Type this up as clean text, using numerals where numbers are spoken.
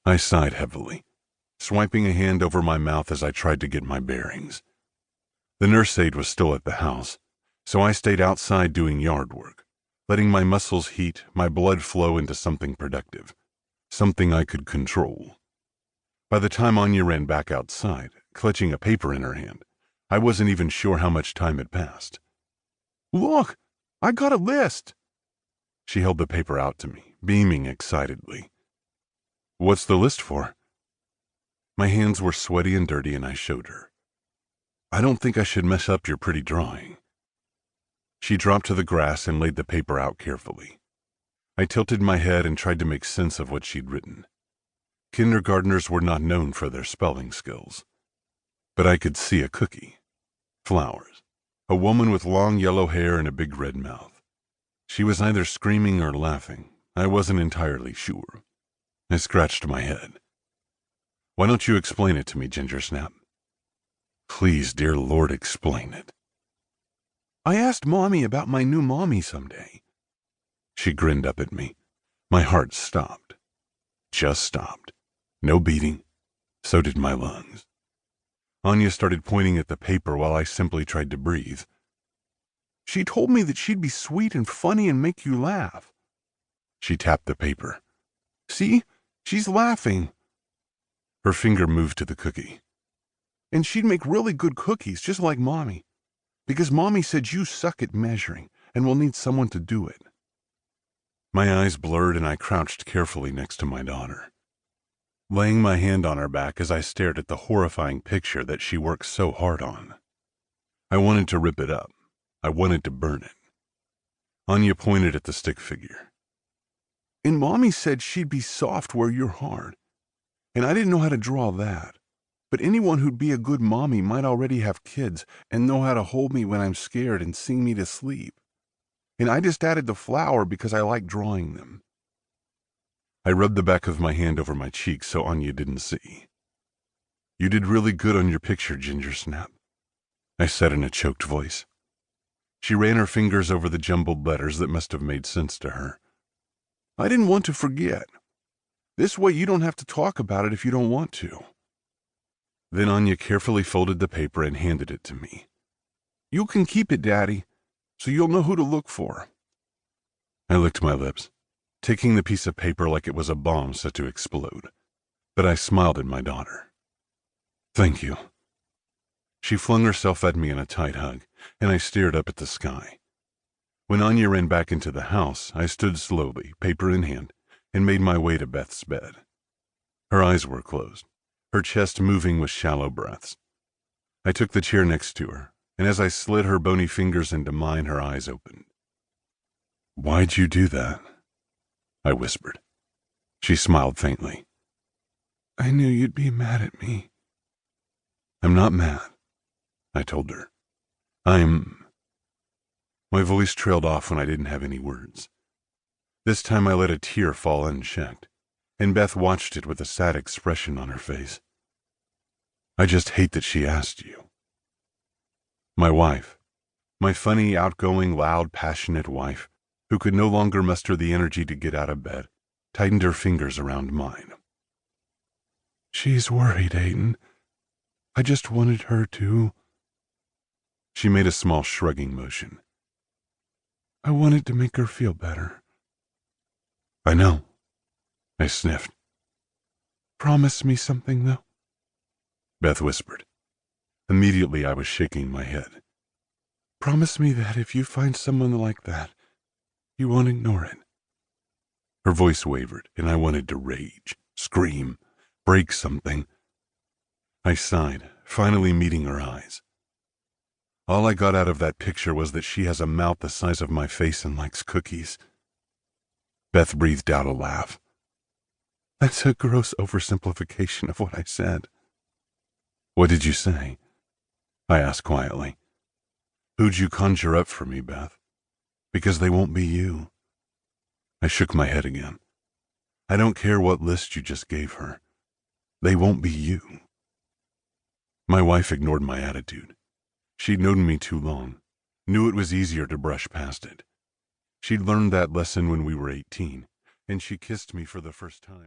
I sighed heavily, swiping a hand over my mouth as I tried to get my bearings. The nurse aide was still at the house, so I stayed outside doing yard work, letting my muscles heat, my blood flow into something productive, something I could control. By the time Anya ran back outside, clutching a paper in her hand, I wasn't even sure how much time had passed. "Look, I got a list." She held the paper out to me, beaming excitedly. "What's the list for?" My hands were sweaty and dirty, and I showed her. "I don't think I should mess up your pretty drawing." She dropped to the grass and laid the paper out carefully. I tilted my head and tried to make sense of what she'd written. Kindergartners were not known for their spelling skills. But I could see a cookie, flowers, a woman with long yellow hair and a big red mouth. She was either screaming or laughing. I wasn't entirely sure. I scratched my head. "Why don't you explain it to me, Gingersnap?" "Please, dear Lord, explain it." "I asked Mommy about my new mommy someday." She grinned up at me. My heart stopped. Just stopped. No beating. So did my lungs. Anya started pointing at the paper while I simply tried to breathe. "She told me that she'd be sweet and funny and make you laugh." She tapped the paper. "See? She's laughing." Her finger moved to the cookie. "And she'd make really good cookies, just like Mommy. Because Mommy said you suck at measuring and will need someone to do it." My eyes blurred and I crouched carefully next to my daughter, laying my hand on her back as I stared at the horrifying picture that she worked so hard on. I wanted to rip it up. I wanted to burn it. Anya pointed at the stick figure. "And Mommy said she'd be soft where you're hard. And I didn't know how to draw that. But anyone who'd be a good mommy might already have kids and know how to hold me when I'm scared and sing me to sleep. And I just added the flower because I like drawing them." I rubbed the back of my hand over my cheek so Anya didn't see. "You did really good on your picture, Gingersnap," I said in a choked voice. She ran her fingers over the jumbled letters that must have made sense to her. "I didn't want to forget. This way you don't have to talk about it if you don't want to." Then Anya carefully folded the paper and handed it to me. "You can keep it, Daddy, so you'll know who to look for." I licked my lips, taking the piece of paper like it was a bomb set to explode, but I smiled at my daughter. "Thank you." She flung herself at me in a tight hug, and I stared up at the sky. When Anya ran back into the house, I stood slowly, paper in hand, and made my way to Beth's bed. Her eyes were closed, her chest moving with shallow breaths. I took the chair next to her, and as I slid her bony fingers into mine, her eyes opened. "Why'd you do that?" I whispered. She smiled faintly. "I knew you'd be mad at me." "I'm not mad," I told her. My voice trailed off when I didn't have any words. This time I let a tear fall unchecked, and Beth watched it with a sad expression on her face. "I just hate that she asked you." My wife, my funny, outgoing, loud, passionate wife, who could no longer muster the energy to get out of bed, tightened her fingers around mine. "She's worried, Aiden. I just wanted her to." She made a small shrugging motion. "I wanted to make her feel better." "I know," I sniffed. "Promise me something, though," Beth whispered. Immediately I was shaking my head. "Promise me that if you find someone like that, you won't ignore it." Her voice wavered, and I wanted to rage, scream, break something. I sighed, finally meeting her eyes. All I got out of that picture was that she has a mouth the size of my face and likes cookies. Beth breathed out a laugh. "That's a gross oversimplification of what I said." "What did you say?" I asked quietly. "Who'd you conjure up for me, Beth? Because they won't be you." I shook my head again. "I don't care what list you just gave her. They won't be you." My wife ignored my attitude. She'd known me too long, knew it was easier to brush past it. She'd learned that lesson when we were 18, and she kissed me for the first time.